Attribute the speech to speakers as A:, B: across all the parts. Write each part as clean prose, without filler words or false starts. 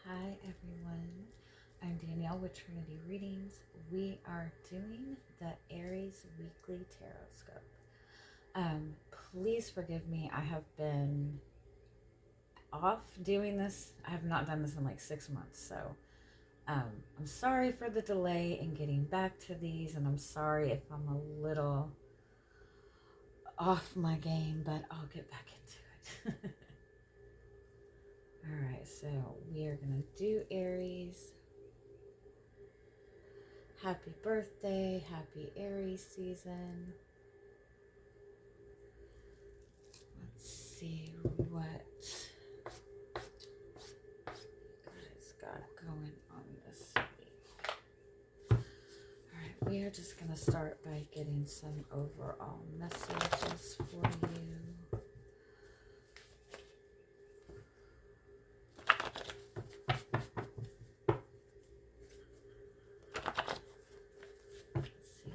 A: Hi everyone, I'm Danielle with Trinity Readings. We are doing the Aries Weekly Tarotscope. Please forgive me, I have been off doing this. I have not done this in like 6 months, so I'm sorry for the delay in getting back to these, and I'm sorry if I'm a little off my game, but I'll get back into it. Alright, so we are going to do Aries. Happy birthday, happy Aries season. Let's see what guys got going on this week. Alright, we are just going to start by getting some overall messages for you.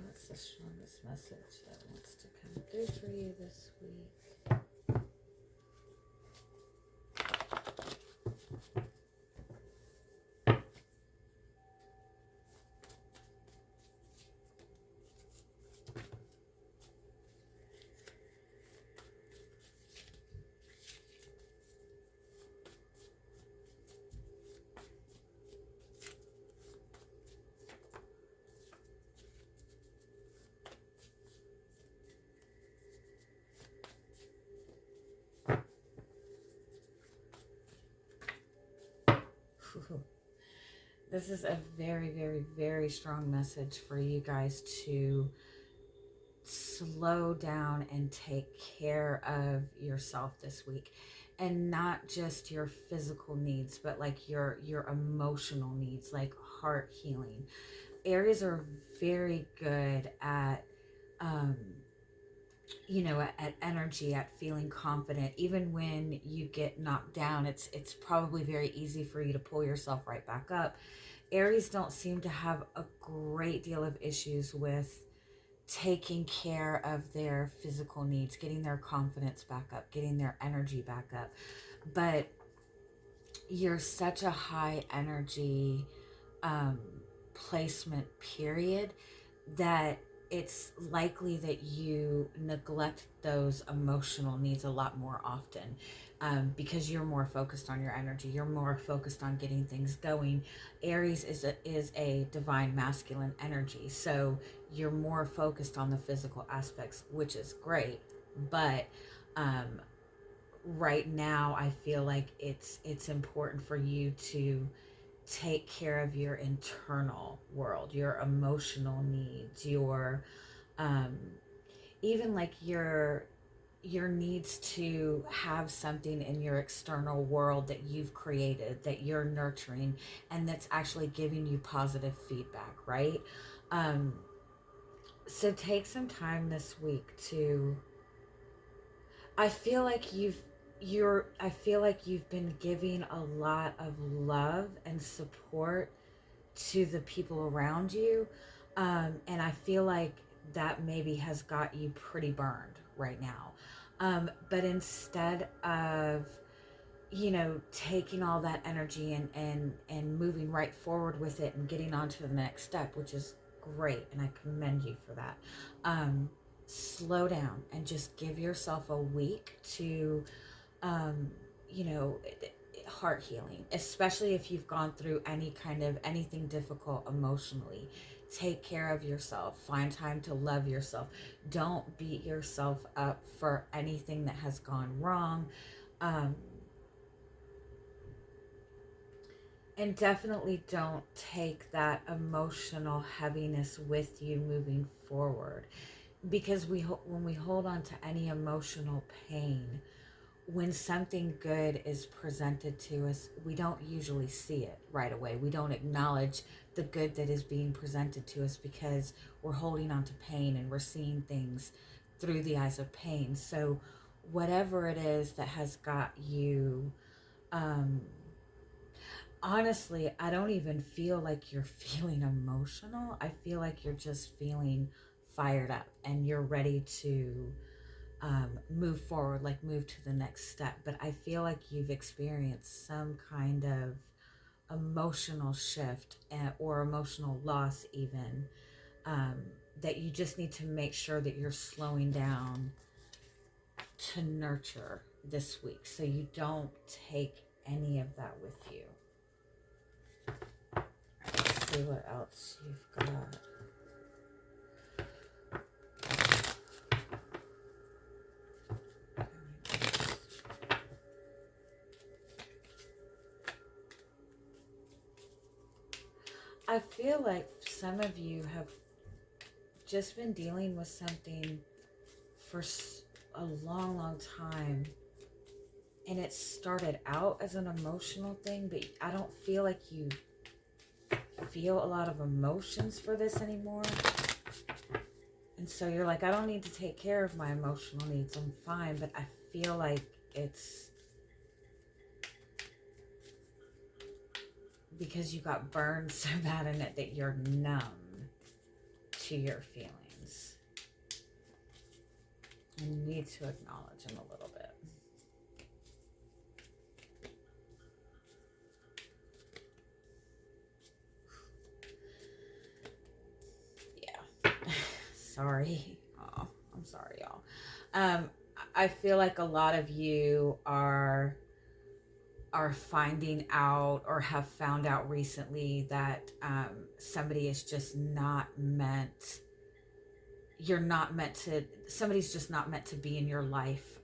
A: What's the strongest message that wants to come through for you this week? This is a very, very, very strong message for you guys to slow down and take care of yourself this week, and not just your physical needs, but like your emotional needs, like heart healing. Aries are very good at at energy, at feeling confident. Even when you get knocked down, it's probably very easy for you to pull yourself right back up. Aries don't seem to have a great deal of issues with taking care of their physical needs, getting their confidence back up, getting their energy back up. But you're such a high energy placement period that it's likely that you neglect those emotional needs a lot more often, because you're more focused on your energy. You're more focused on getting things going. Aries is a divine masculine energy, so you're more focused on the physical aspects, which is great. But right now, I feel like it's important for you to take care of your internal world, your emotional needs, your even like your needs to have something in your external world that you've created, that you're nurturing, and that's actually giving you positive feedback, right? um so take some time this week to, I feel like you've been giving a lot of love and support to the people around you. And I feel like that maybe has got you pretty burned right now. But instead of, taking all that energy and moving right forward with it and getting on to the next step, which is great, and I commend you for that. Slow down and just give yourself a week to, um, you know, heart healing, especially if you've gone through anything difficult emotionally. Take care of yourself. Find time to love yourself. Don't beat yourself up for anything that has gone wrong. Um, and definitely don't take that emotional heaviness with you moving forward, because when we hold on to any emotional pain, when something good is presented to us, we don't usually see it right away. We don't acknowledge the good that is being presented to us because we're holding on to pain and we're seeing things through the eyes of pain. So whatever it is that has got you, honestly, I don't even feel like you're feeling emotional. I feel like you're just feeling fired up and you're ready to move forward, like move to the next step. But I feel like you've experienced some kind of emotional shift or emotional loss even, that you just need to make sure that you're slowing down to nurture this week so you don't take any of that with you. Let's see what else you've got. I feel like some of you have just been dealing with something for a long, long time. And it started out as an emotional thing, but I don't feel like you feel a lot of emotions for this anymore. And so you're like, I don't need to take care of my emotional needs. I'm fine. But I feel like it's because you got burned so bad in it that you're numb to your feelings. You need to acknowledge them a little bit. Yeah. Sorry. Oh, I'm sorry, y'all. I feel like a lot of you are finding out or have found out recently that somebody is just not meant, somebody's just not meant to be in your life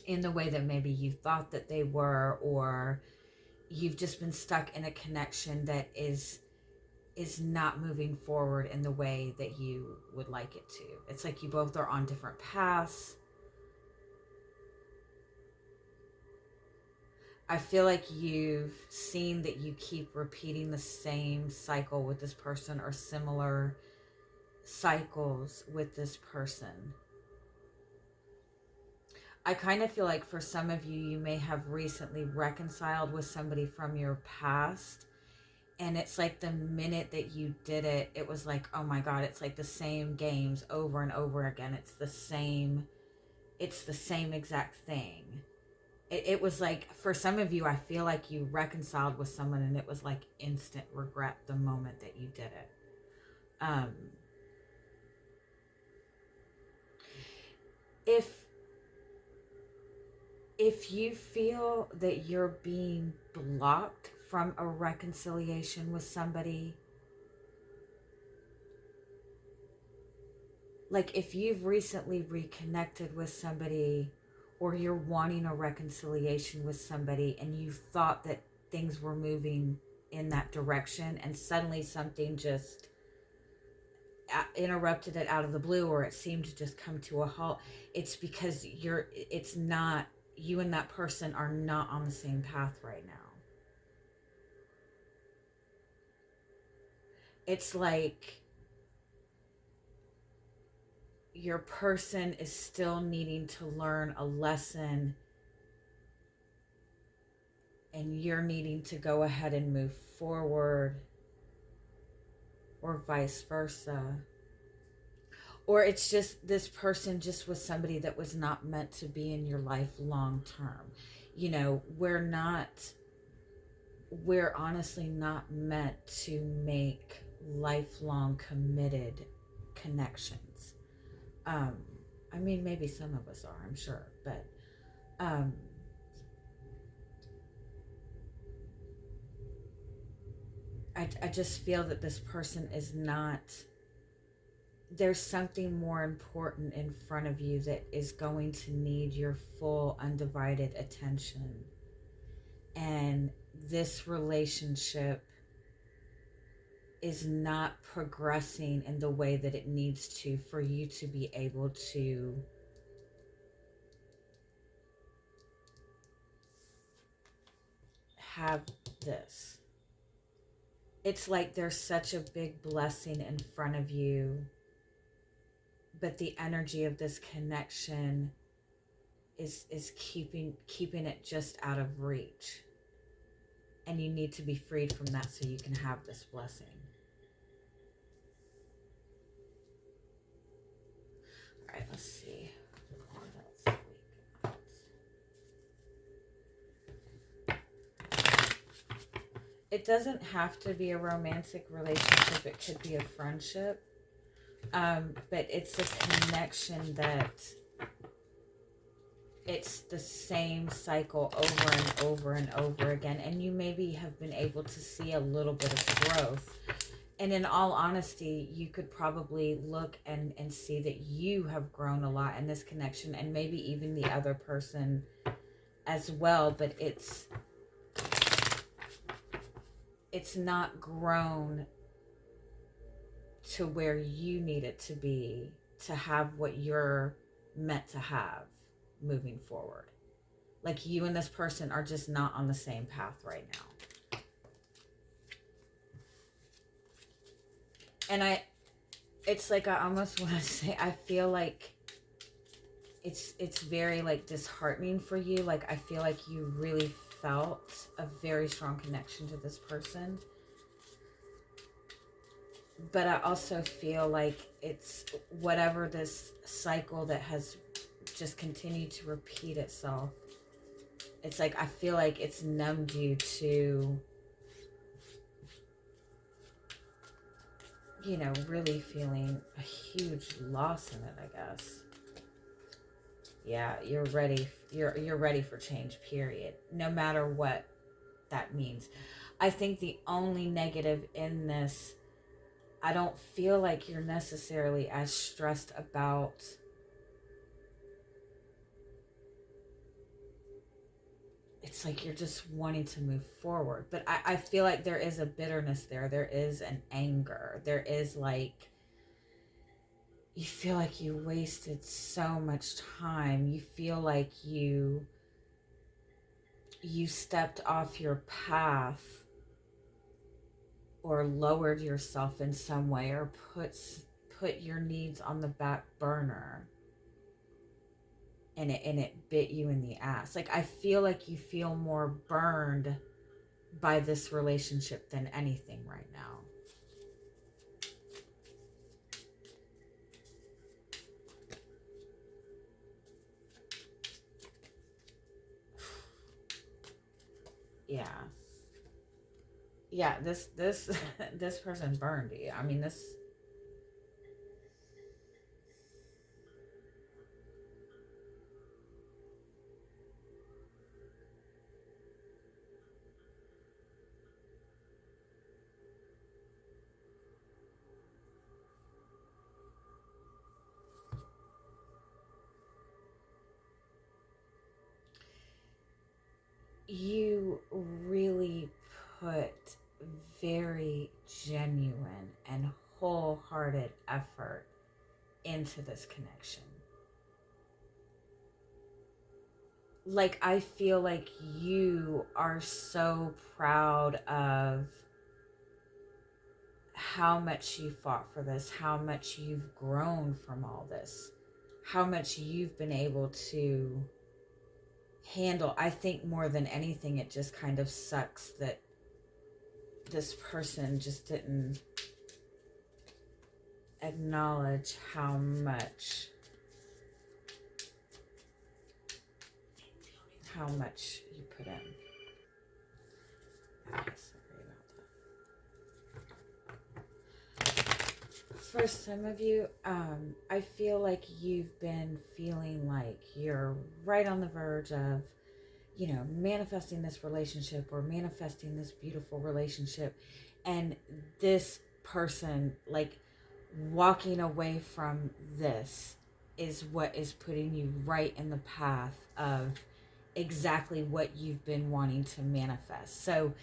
A: in the way that maybe you thought that they were, or you've just been stuck in a connection that is not moving forward in the way that you would like it to. It's like you both are on different paths. I feel like you've seen that you keep repeating the same cycle with this person or similar cycles with this person. I kind of feel like for some of you, you may have recently reconciled with somebody from your past. And it's like the minute that you did it, it was like, oh my God, it's like the same games over and over again. It's the same exact thing. It was like, for some of you, I feel like you reconciled with someone and it was like instant regret the moment that you did it. If you feel that you're being blocked from a reconciliation with somebody, like if you've recently reconnected with somebody, or you're wanting a reconciliation with somebody and you thought that things were moving in that direction and suddenly something just interrupted it out of the blue, or it seemed to just come to a halt, it's because you and that person are not on the same path right now. It's like your person is still needing to learn a lesson and you're needing to go ahead and move forward, or vice versa. Or it's just this person just was somebody that was not meant to be in your life long term. You know, we're honestly not meant to make lifelong committed connections. I mean, maybe some of us are, I'm sure, but I just feel that this person is not, there's something more important in front of you that is going to need your full undivided attention. And this relationship is not progressing in the way that it needs to for you to be able to have this. It's like there's such a big blessing in front of you, but the energy of this connection is keeping it just out of reach. And you need to be freed from that so you can have this blessing. All right, let's see. What else we got? it doesn't have to be a romantic relationship. It could be a friendship. But it's a connection that it's the same cycle over and over and over again. And you maybe have been able to see a little bit of growth. And in all honesty, you could probably look and see that you have grown a lot in this connection, and maybe even the other person as well. But it's not grown to where you need it to be to have what you're meant to have moving forward. Like, you and this person are just not on the same path right now. And it's like, I almost want to say, I feel like it's very like disheartening for you. Like, I feel like you really felt a very strong connection to this person. But I also feel like it's whatever this cycle that has just continued to repeat itself. It's like, I feel like it's numbed you to, you know, really feeling a huge loss in it, I guess. Yeah, you're ready. You're ready for change, period. No matter what that means. I think the only negative in this, I don't feel like you're necessarily as stressed about it's like you're just wanting to move forward. But I feel like there is a bitterness there. There is an anger. There is like, you feel like you wasted so much time. You feel like you stepped off your path or lowered yourself in some way, or put your needs on the back burner, and it bit you in the ass. Like, I feel like you feel more burned by this relationship than anything right now. Yeah, this this person burned you. I mean, this, you really put very genuine and wholehearted effort into this connection. Like, I feel like you are so proud of how much you fought for this, how much you've grown from all this, how much you've been able to handle. I think more than anything, it just kind of sucks that this person just didn't acknowledge how much you put in. Sorry about that. For some of you, I feel like you've been feeling like you're right on the verge of, you know, manifesting this relationship or manifesting this beautiful relationship, and this person, like, walking away from this is what is putting you right in the path of exactly what you've been wanting to manifest. So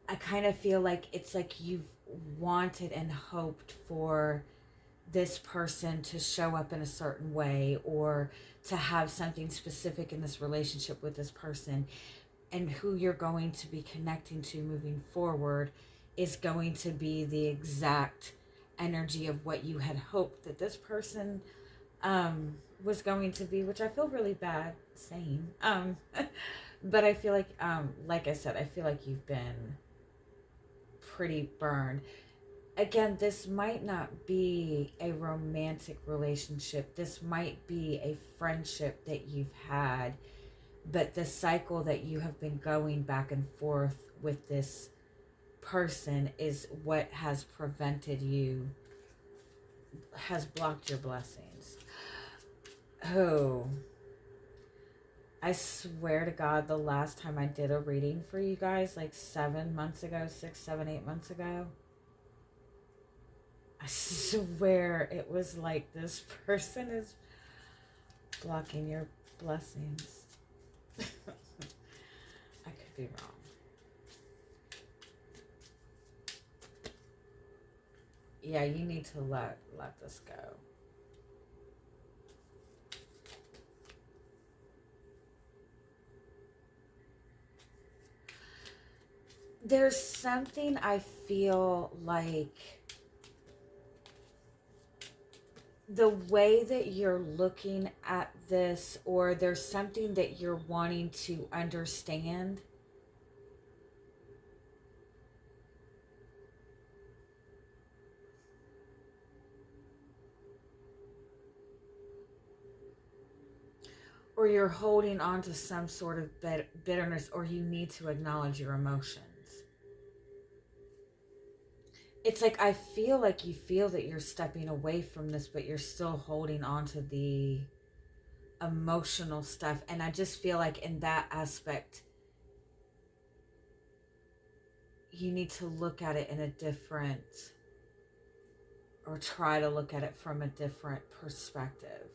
A: I kind of feel like it's like you've wanted and hoped for this person to show up in a certain way, or to have something specific in this relationship with this person, and who you're going to be connecting to moving forward is going to be the exact energy of what you had hoped that this person was going to be, which I feel really bad saying. But I feel like I said, I feel like you've been pretty burned. Again, this might not be a romantic relationship. This might be a friendship that you've had But the cycle that you have been going back and forth with this person is what has prevented you, has blocked your blessings. Oh, I swear to God, the last time I did a reading for you guys, like 7 months ago, 6, 7, 8 months ago, I swear it was like this person is blocking your blessings. I could be wrong. Yeah, you need to let this go. There's something I feel like the way that you're looking at this, or there's something that you're wanting to understand. Or you're holding on to some sort of bitterness, or you need to acknowledge your emotions. It's like I feel like you feel that you're stepping away from this, but you're still holding on to the emotional stuff. And I just feel like in that aspect, you need to look at it in a different, or try to look at it from a different perspective.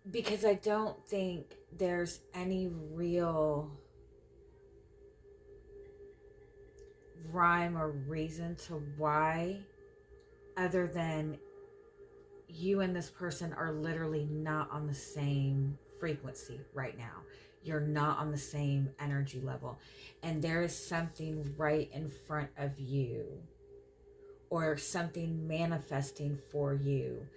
A: Because I don't think there's any real rhyme or reason to why, other than you and this person are literally not on the same frequency right now. You're not on the same energy level. And there is something right in front of you, or something manifesting for you,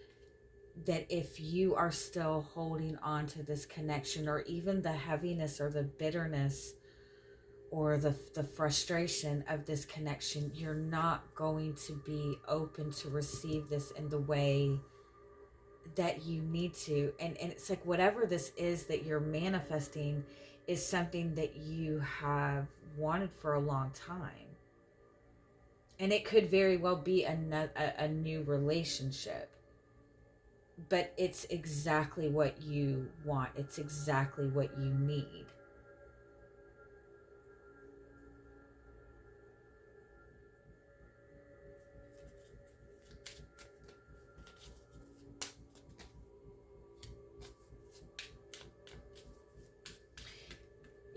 A: that if you are still holding on to this connection, or even the heaviness or the bitterness or the frustration of this connection, you're not going to be open to receive this in the way that you need to. And it's like whatever this is that you're manifesting is something that you have wanted for a long time. And it could very well be a new relationship. But it's exactly what you want. It's exactly what you need.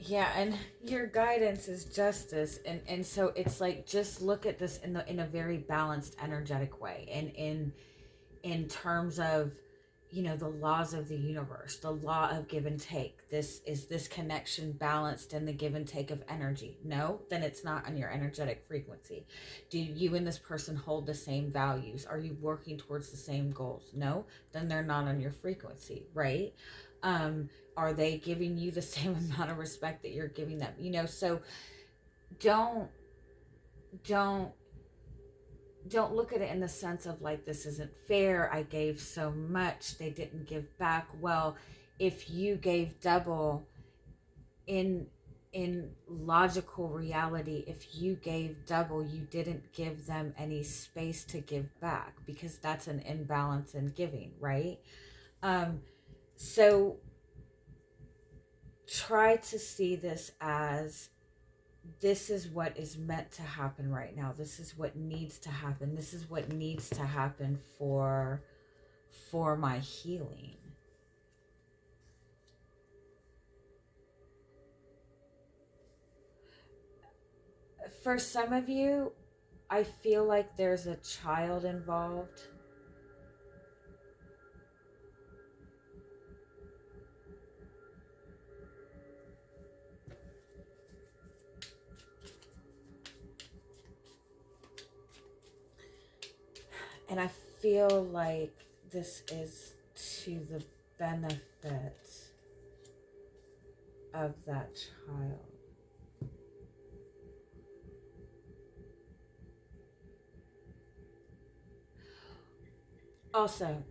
A: Yeah, and your guidance is justice, and so it's like, just look at this in a very balanced, energetic way, and in terms of, you know, the laws of the universe, the law of give and take. This connection balanced in the give and take of energy? No, then it's not on your energetic frequency. Do you and this person hold the same values? Are you working towards the same goals? No, then they're not on your frequency, right? Are they giving you the same amount of respect that you're giving them? You know, so don't don't look at it in the sense of like, this isn't fair, I gave so much, they didn't give back. Well, if you gave double, in logical reality, if you gave double, you didn't give them any space to give back, because that's an imbalance in giving, right? So try to see this as, this is what is meant to happen right now. This is what needs to happen. This is what needs to happen for my healing. For some of you, I feel like there's a child involved. And I feel like this is to the benefit of that child. Also,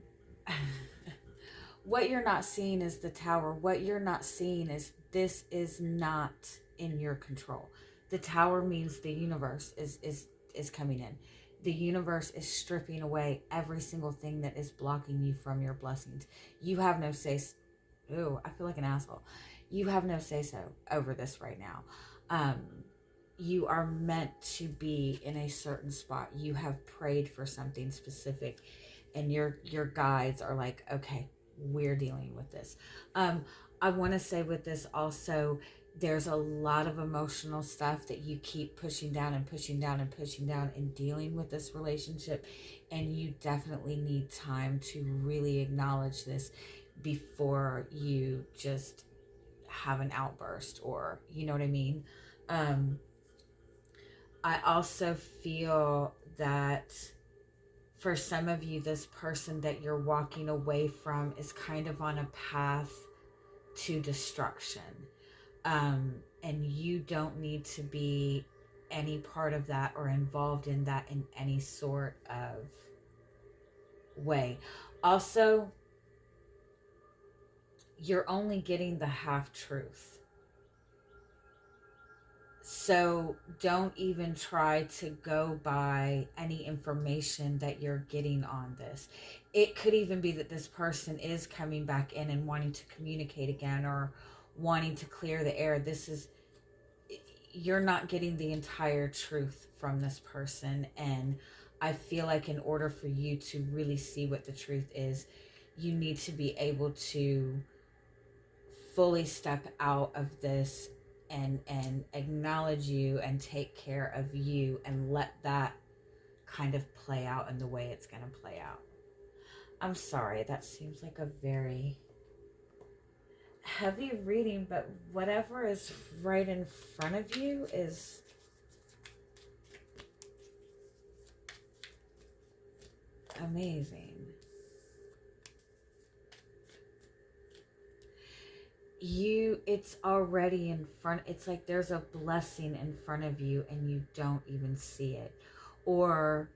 A: what you're not seeing is the Tower. What you're not seeing is this is not in your control. The Tower means the universe is coming in. The universe is stripping away every single thing that is blocking you from your blessings. You have no say. Ooh, I feel like an asshole. You have no say so over this right now. You are meant to be in a certain spot. You have prayed for something specific, and your guides are like, okay, we're dealing with this. I want to say with this also, there's a lot of emotional stuff that you keep pushing down and pushing down and pushing down in dealing with this relationship, and you definitely need time to really acknowledge this before you just have an outburst, or you know what I mean. I also feel that for some of you, this person that you're walking away from is kind of on a path to destruction. And you don't need to be any part of that or involved in that in any sort of way. Also, you're only getting the half truth. So don't even try to go by any information that you're getting on this. It could even be that this person is coming back in and wanting to communicate again, or wanting to clear the air. You're not getting the entire truth from this person. And I feel like in order for you to really see what the truth is, you need to be able to fully step out of this and acknowledge you and take care of you, and let that kind of play out in the way it's going to play out. I'm sorry, that seems like a very heavy reading, but whatever is right in front of you is amazing. It's already in front. It's like there's a blessing in front of you and you don't even see it, or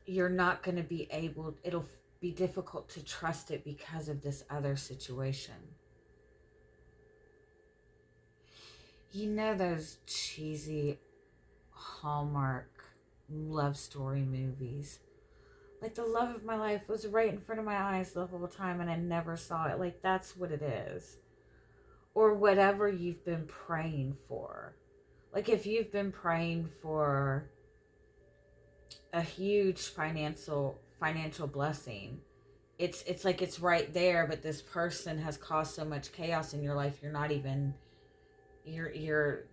A: you're not going to be able, it'll be difficult to trust it because of this other situation. You know those cheesy Hallmark love story movies? Like, the love of my life was right in front of my eyes the whole time and I never saw it. Like, that's what it is. Or whatever you've been praying for. Like, if you've been praying for a huge financial blessing, it's like it's right there, but this person has caused so much chaos in your life, you're not even you're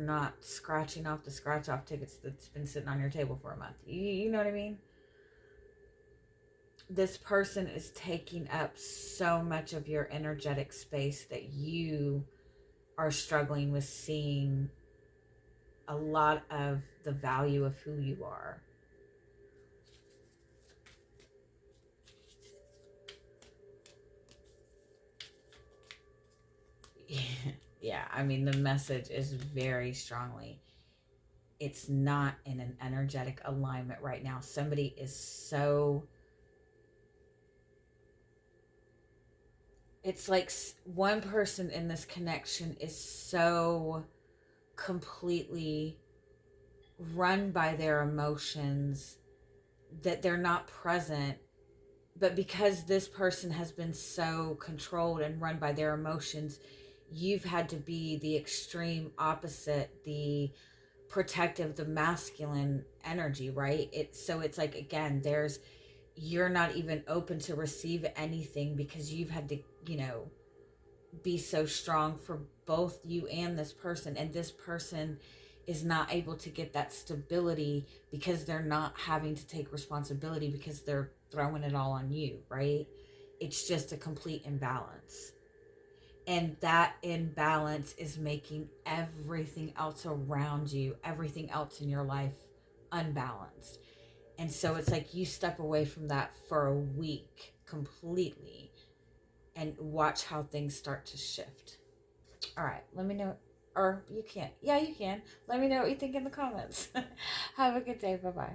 A: not scratching off the scratch off tickets that's been sitting on your table for a month. You know what I mean? This person is taking up so much of your energetic space that you are struggling with seeing a lot of the value of who you are. Yeah, I mean, the message is very strongly, it's not in an energetic alignment right now. Somebody is so, it's like one person in this connection is so completely run by their emotions that they're not present. But because this person has been so controlled and run by their emotions, you've had to be the extreme opposite, the protective, the masculine energy, right? So it's like, again, you're not even open to receive anything because you've had to, be so strong for both you and this person. And this person is not able to get that stability because they're not having to take responsibility because they're throwing it all on you, right? It's just a complete imbalance. And that imbalance is making everything else around you, everything else in your life, unbalanced. And so it's like you step away from that for a week completely and watch how things start to shift. All right, let me know. Or you can't. Yeah, you can. Let me know what you think in the comments. Have a good day. Bye-bye.